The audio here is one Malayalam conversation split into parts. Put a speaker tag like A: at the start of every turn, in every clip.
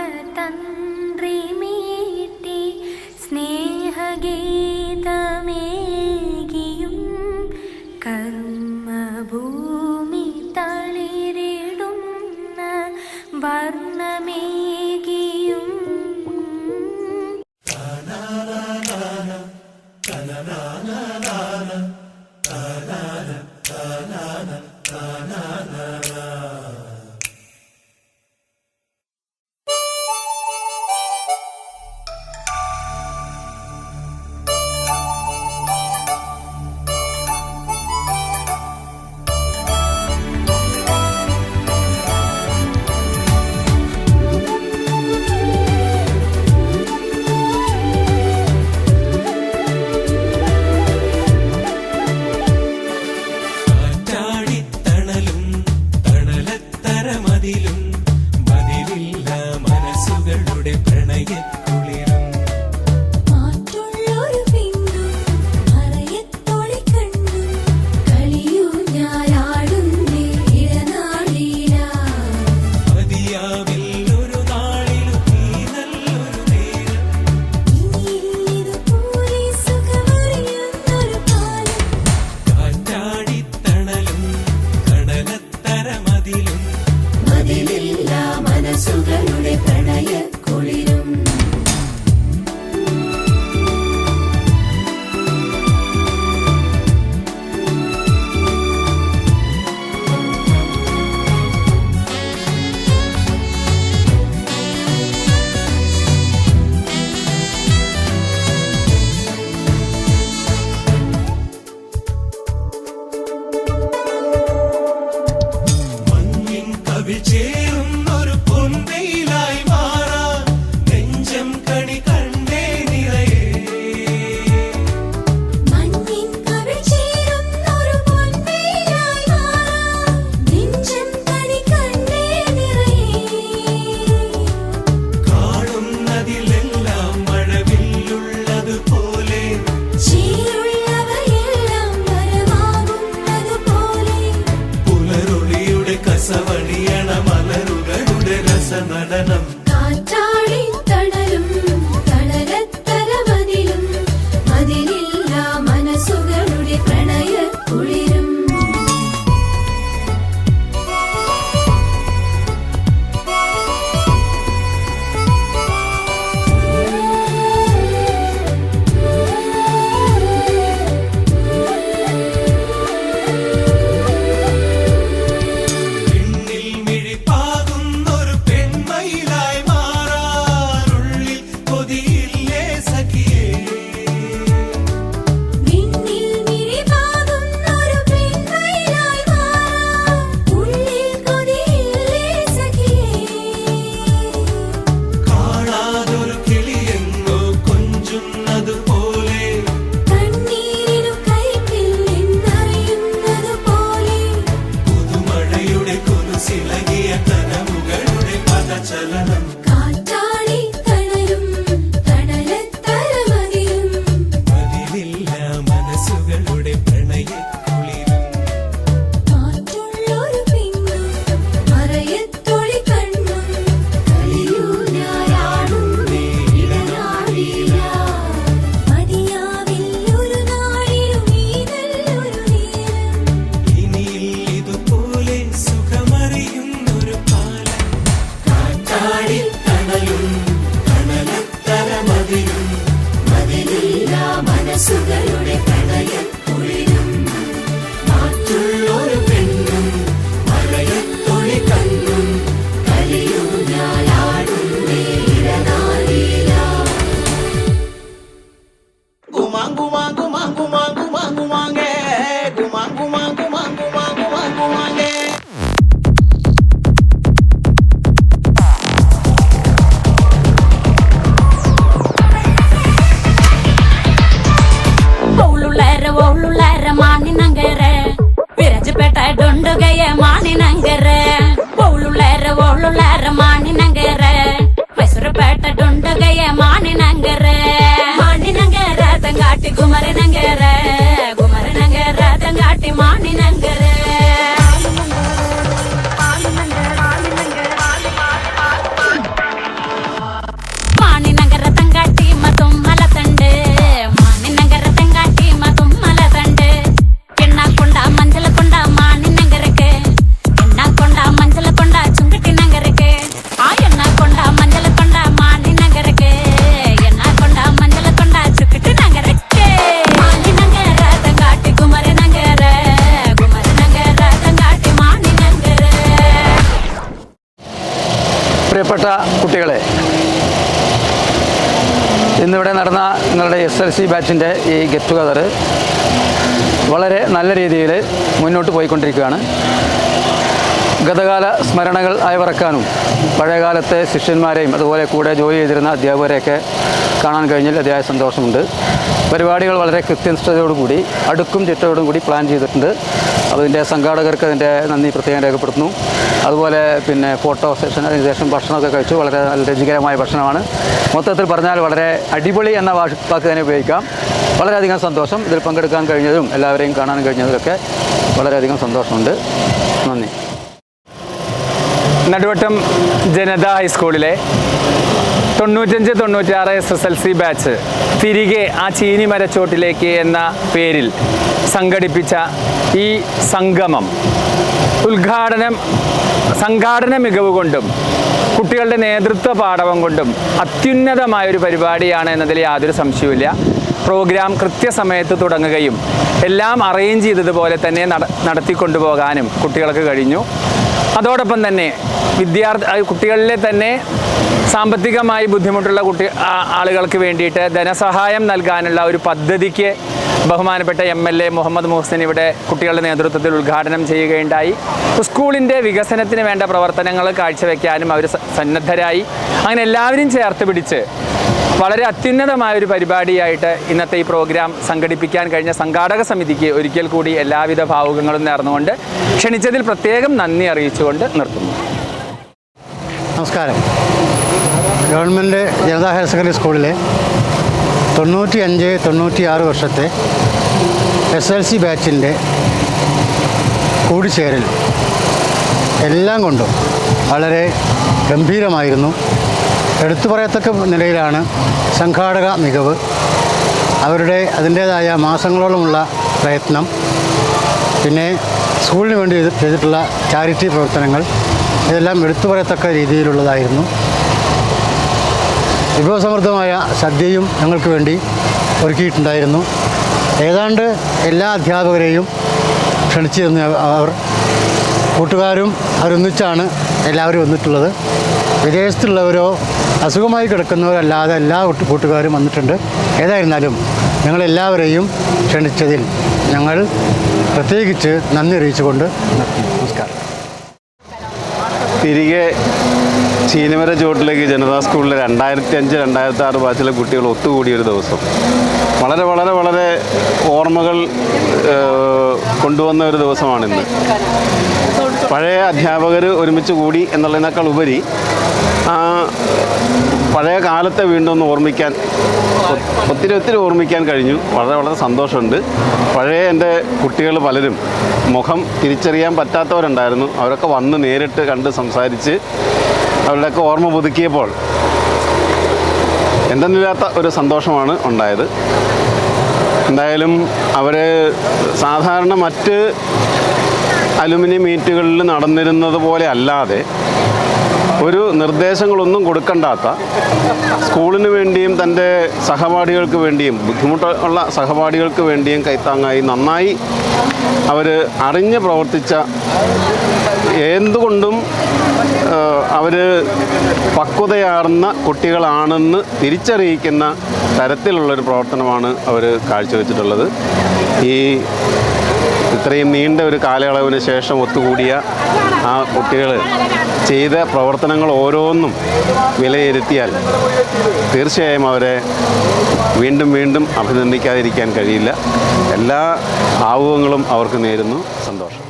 A: ഹൃദയരാഗതന്ത്രി മീട്ടി സ്നേഹഗീതമേകിയും കർമ്മഭൂമി തളിരിടുന്ന വർണ്ണമേകിയും
B: സവണിയണ മലരുകളുടെ രസനടനം
A: കാറ്റാടിത്തണലും തണലത്തരമതിലും മതിലില്ല മനസ്സുകളുടെ പ്രണയക്കുളിരും
B: മിഴിപ്പാകുന്നൊരു പെൺമയിലായി
C: പ്രിയപ്പെട്ട കുട്ടികളെ, ഇന്നിവിടെ നടന്ന നിങ്ങളുടെ SLC ബാച്ചിൻ്റെ ഈ ഗെറ്റ് ടുഗദർ വളരെ നല്ല രീതിയിൽ മുന്നോട്ട് പോയിക്കൊണ്ടിരിക്കുകയാണ്. ഗതകാല സ്മരണകൾ അയവിറക്കാനും പഴയകാലത്തെ ശിഷ്യന്മാരെയും അതുപോലെ കൂടെ ജോലി ചെയ്തിരുന്ന അധ്യാപകരെയൊക്കെ കാണാൻ കഴിഞ്ഞാൽ അതിയായ സന്തോഷമുണ്ട്. പരിപാടികൾ വളരെ കൃത്യനിഷ്ഠതയോടുകൂടി അടുക്കും ചിട്ടയോടും കൂടി പ്ലാൻ ചെയ്തിട്ടുണ്ട്. അതിൻ്റെ സംഘാടകർക്ക് അതിൻ്റെ നന്ദി പ്രത്യേകം രേഖപ്പെടുത്തുന്നു. അതുപോലെ ഫോട്ടോ സെഷൻ, അതിനുശേഷം ഭക്ഷണമൊക്കെ കഴിച്ചു. വളരെ നല്ല രുചികരമായ ഭക്ഷണമാണ്. മൊത്തത്തിൽ പറഞ്ഞാൽ വളരെ അടിപൊളി എന്ന വാക്ക് തന്നെ ഉപയോഗിക്കാം. വളരെയധികം സന്തോഷം. ഇതിൽ പങ്കെടുക്കാൻ കഴിഞ്ഞതും എല്ലാവരെയും കാണാൻ കഴിഞ്ഞതിലൊക്കെ വളരെയധികം സന്തോഷമുണ്ട്. നന്ദി.
D: നടുവട്ടം ജനതാ ഹൈസ്കൂളിലെ 95-96 SSLC ബാച്ച് തിരികെ ആ ചീനി മരച്ചോട്ടിലേക്ക് എന്ന പേരിൽ സംഘടിപ്പിച്ച ഈ സംഗമം സംഘാടന മികവ് കൊണ്ടും കുട്ടികളുടെ നേതൃത്വ പാടവം കൊണ്ടും അത്യുന്നതമായൊരു പരിപാടിയാണ് എന്നതിൽ യാതൊരു സംശയവുമില്ല. പ്രോഗ്രാം കൃത്യസമയത്ത് തുടങ്ങുകയും എല്ലാം അറേഞ്ച് ചെയ്തതുപോലെ തന്നെ നടത്തിക്കൊണ്ടുപോകാനും കുട്ടികൾക്ക് കഴിഞ്ഞു. അതോടൊപ്പം തന്നെ കുട്ടികളിലെ തന്നെ സാമ്പത്തികമായി ബുദ്ധിമുട്ടുള്ള ആളുകൾക്ക് വേണ്ടിയിട്ട് ധനസഹായം നൽകാനുള്ള ഒരു പദ്ധതിക്ക് ബഹുമാനപ്പെട്ട MLA മുഹമ്മദ് മുഹ്സിൻ ഇവിടെ കുട്ടികളുടെ നേതൃത്വത്തിൽ ഉദ്ഘാടനം ചെയ്യുകയുണ്ടായി. സ്കൂളിൻ്റെ വികസനത്തിന് വേണ്ട പ്രവർത്തനങ്ങൾ കാഴ്ചവെക്കാനും അവർ സന്നദ്ധരായി. അങ്ങനെ എല്ലാവരും ചേർത്ത് പിടിച്ച് വളരെ അത്യുന്നതമായൊരു പരിപാടിയായിട്ട് ഇന്നത്തെ ഈ പ്രോഗ്രാം സംഘടിപ്പിക്കാൻ കഴിഞ്ഞ സംഘാടക സമിതിക്ക് ഒരിക്കൽ കൂടി എല്ലാവിധ ഭാവുകങ്ങളും നേർന്നുകൊണ്ട് ക്ഷണിച്ചതിൽ പ്രത്യേകം നന്ദി അറിയിച്ചുകൊണ്ട് നിർത്തുന്നു.
E: നമസ്കാരം. ഗവൺമെൻറ് ജനതാ ഹയർ സെക്കൻഡറി സ്കൂളിലെ 95-96 വർഷത്തെ SLC ബാച്ചിൻ്റെ കൂടിച്ചേരൽ എല്ലാം കൊണ്ടും വളരെ ഗംഭീരമായിരുന്നു. എടുത്തു പറയത്തക്ക നിലയിലാണ് സംഘാടക മികവ്, അതിൻ്റേതായ മാസങ്ങളോളമുള്ള പ്രയത്നം, പിന്നെ സ്കൂളിന് വേണ്ടി ചെയ്തിട്ടുള്ള ചാരിറ്റി പ്രവർത്തനങ്ങൾ, ഇതെല്ലാം എടുത്തു പറയത്തക്ക രീതിയിലുള്ളതായിരുന്നു. വിഭവസമൃദ്ധമായ സദ്യയും ഞങ്ങൾക്ക് വേണ്ടി ഒരുക്കിയിട്ടുണ്ടായിരുന്നു. ഏതാണ്ട് എല്ലാ അധ്യാപകരെയും ക്ഷണിച്ചിരുന്നു. കൂട്ടുകാരും അവരൊന്നിച്ചാണ് എല്ലാവരും വന്നിട്ടുള്ളത്. വിദേശത്തുള്ളവരോ അസുഖമായി കിടക്കുന്നവരല്ലാതെ എല്ലാ കൂട്ടുകാരും വന്നിട്ടുണ്ട്. ഏതായിരുന്നാലും ഞങ്ങളെല്ലാവരെയും ക്ഷണിച്ചതിൽ ഞങ്ങൾ പ്രത്യേകിച്ച് നന്ദി അറിയിച്ചുകൊണ്ട് നിർത്തി. നമസ്കാരം.
F: തിരികെ ചീനിമര ചുവട്ടിലേക്ക് ജനതാ സ്കൂളിലെ 2005-2006 ബാച്ചിലെ കുട്ടികൾ ഒത്തുകൂടിയൊരു ദിവസം വളരെ വളരെ വളരെ ഓർമ്മകൾ കൊണ്ടുവന്ന ഒരു ദിവസമാണിന്ന്. പഴയ അധ്യാപകർ ഒരുമിച്ച് കൂടി എന്നുള്ളതിനേക്കാൾ ഉപരി പഴയ കാലത്തെ വീണ്ടും ഒന്ന് ഓർമ്മിക്കാൻ ഒത്തിരി ഓർമ്മിക്കാൻ കഴിഞ്ഞു. വളരെ വളരെ സന്തോഷമുണ്ട്. പഴയ എൻ്റെ കുട്ടികൾ പലരും മുഖം തിരിച്ചറിയാൻ പറ്റാത്തവരുണ്ടായിരുന്നു. അവരൊക്കെ വന്ന് നേരിട്ട് കണ്ട് സംസാരിച്ച് അവരുടെയൊക്കെ ഓർമ്മ പുതുക്കിയപ്പോൾ എന്തെന്നില്ലാത്ത ഒരു സന്തോഷമാണ് ഉണ്ടായത്. എന്തായാലും അവർ സാധാരണ മറ്റ് അലുമിനി മീറ്റുകളിൽ നടന്നിരുന്നത് പോലെ അല്ലാതെ ഒരു നിർദ്ദേശങ്ങളൊന്നും കൊടുക്കണ്ടാത്ത, സ്കൂളിന് വേണ്ടിയും തൻ്റെ സഹപാഠികൾക്ക് വേണ്ടിയും ബുദ്ധിമുട്ടുള്ള സഹപാഠികൾക്ക് വേണ്ടിയും കൈത്താങ്ങായി നന്നായി അവർ അറിഞ്ഞ് പ്രവർത്തിച്ച, എന്തുകൊണ്ടും അവർ പക്വതയാർന്ന കുട്ടികളാണെന്ന് തിരിച്ചറിയിക്കുന്ന തരത്തിലുള്ളൊരു പ്രവർത്തനമാണ് അവർ കാഴ്ചവെച്ചിട്ടുള്ളത്. ഇത്രയും നീണ്ട ഒരു കാലയളവിന് ശേഷം ഒത്തുകൂടിയ ആ കുട്ടികൾ ചെയ്ത പ്രവർത്തനങ്ങൾ ഓരോന്നും വിലയിരുത്തിയാൽ തീർച്ചയായും അവരെ വീണ്ടും വീണ്ടും അഭിനന്ദിക്കാതിരിക്കാൻ കഴിയില്ല. എല്ലാ ഭാവുകങ്ങളും അവർക്ക് നേരുന്നു. സന്തോഷം.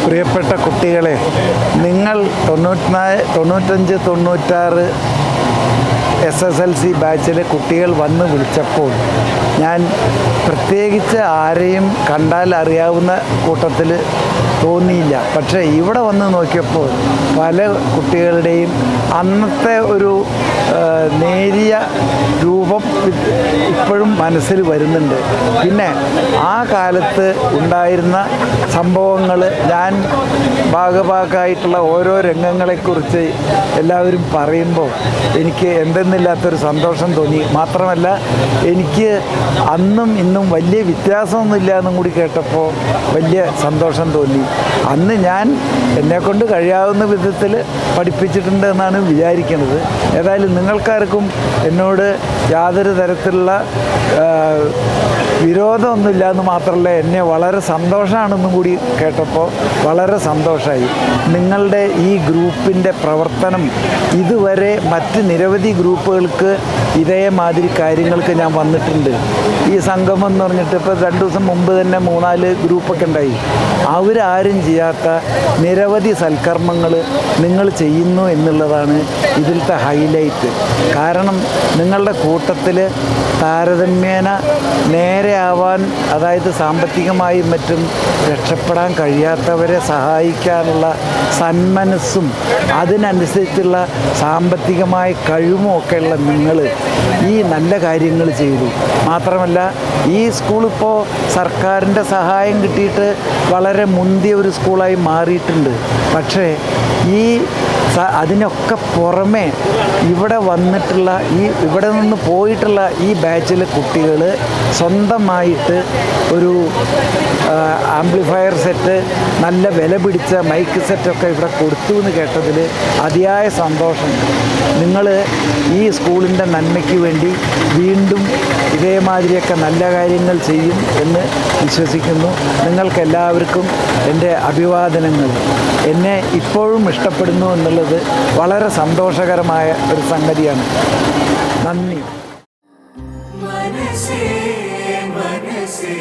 G: പ്രിയപ്പെട്ട കുട്ടികളെ, നിങ്ങൾ 95-96 SSLC ബാച്ചിലെ കുട്ടികൾ വന്ന് വിളിച്ചപ്പോൾ ഞാൻ പ്രത്യേകിച്ച് ആരെയും കണ്ടാൽ അറിയാവുന്ന കൂട്ടത്തിൽ തോന്നിയില്ല. പക്ഷേ ഇവിടെ വന്ന് നോക്കിയപ്പോൾ പല കുട്ടികളുടെയും അന്നത്തെ ഒരു നേരിയ രൂപം ഇപ്പോഴും മനസ്സിൽ വരുന്നുണ്ട്. പിന്നെ ആ കാലത്ത് ഉണ്ടായിരുന്ന സംഭവങ്ങൾ, ഞാൻ ഭാഗഭാഗമായിട്ടുള്ള ഓരോ രംഗങ്ങളെക്കുറിച്ച് എല്ലാവരും പറയുമ്പോൾ എനിക്ക് എന്തെന്ന് പറയുന്നില്ലാത്തൊരു സന്തോഷം തോന്നി. മാത്രമല്ല എനിക്ക് അന്നും ഇന്നും വലിയ വ്യത്യാസമൊന്നുമില്ല എന്നും കൂടി കേട്ടപ്പോൾ വലിയ സന്തോഷം തോന്നി. അന്ന് ഞാൻ എന്നെക്കൊണ്ട് കഴിയാവുന്ന വിധത്തിൽ പഠിപ്പിച്ചിട്ടുണ്ട് എന്നാണ് വിചാരിക്കുന്നത്. ഏതായാലും നിങ്ങൾക്കാർക്കും എന്നോട് യാതൊരു തരത്തിലുള്ള വിരോധമൊന്നുമില്ല എന്ന് മാത്രമല്ല, എന്നെ വളരെ സന്തോഷമാണെന്നും കൂടി കേട്ടപ്പോൾ വളരെ സന്തോഷമായി. നിങ്ങളുടെ ഈ ഗ്രൂപ്പിൻ്റെ പ്രവർത്തനം ഇതുവരെ മറ്റ് നിരവധി ഗ്രൂപ്പുകൾക്ക് ഇതേമാതിരി കാര്യങ്ങൾക്ക് ഞാൻ വന്നിട്ടുണ്ട്. ഈ സംഗമം എന്ന് പറഞ്ഞിട്ട് ഇപ്പോൾ 2 ദിവസം മുമ്പ് തന്നെ 3-4 ഗ്രൂപ്പൊക്കെ ഉണ്ടായി. അവരാരും ചെയ്യാത്ത നിരവധി സൽക്കർമ്മങ്ങൾ നിങ്ങൾ ചെയ്യുന്നു എന്നുള്ളതാണ് ഇതിലത്തെ ഹൈലൈറ്റ്. കാരണം നിങ്ങളുടെ കൂട്ടത്തിൽ താരതമ്യേന നേരെ ആവാൻ, അതായത് സാമ്പത്തികമായും മറ്റും രക്ഷപ്പെടാൻ കഴിയാത്തവരെ സഹായിക്കാനുള്ള സന്മനസ്സും അതിനനുസരിച്ചുള്ള സാമ്പത്തികമായ കഴിവും ഒക്കെയുള്ള നിങ്ങൾ ഈ നല്ല കാര്യങ്ങൾ ചെയ്തു. മാത്രമല്ല ഈ സ്കൂളിപ്പോൾ സർക്കാരിൻ്റെ സഹായം കിട്ടിയിട്ട് വളരെ മുന്തിയ ഒരു സ്കൂളായി മാറിയിട്ടുണ്ട്. പക്ഷേ അതിനൊക്കെ പുറമെ ഇവിടെ വന്നിട്ടുള്ള ഇവിടെ നിന്ന് പോയിട്ടുള്ള ഈ ബാച്ചിലെ കുട്ടികൾ സ്വന്തമായിട്ട് ഒരു ആംപ്ലിഫയർ സെറ്റ്, നല്ല വില പിടിച്ച മൈക്ക് സെറ്റൊക്കെ ഇവിടെ കൊടുത്തു എന്ന് കേട്ടതിൽ അതിയായ സന്തോഷം. നിങ്ങൾ ഈ സ്കൂളിൻ്റെ നന്മയ്ക്ക് വേണ്ടി വീണ്ടും ഇതേമാതിരിയൊക്കെ നല്ല കാര്യങ്ങൾ ചെയ്യും എന്ന് വിശ്വസിക്കുന്നു. നിങ്ങൾക്കെല്ലാവർക്കും എൻ്റെ അഭിവാദനങ്ങൾ. എന്നെ ഇപ്പോഴും ഇഷ്ടപ്പെടുന്നു എന്നുള്ളത് വളരെ സന്തോഷകരമായ ഒരു സംഗതിയാണ്. നന്ദി.
B: മനസ്സേ മനസ്സേ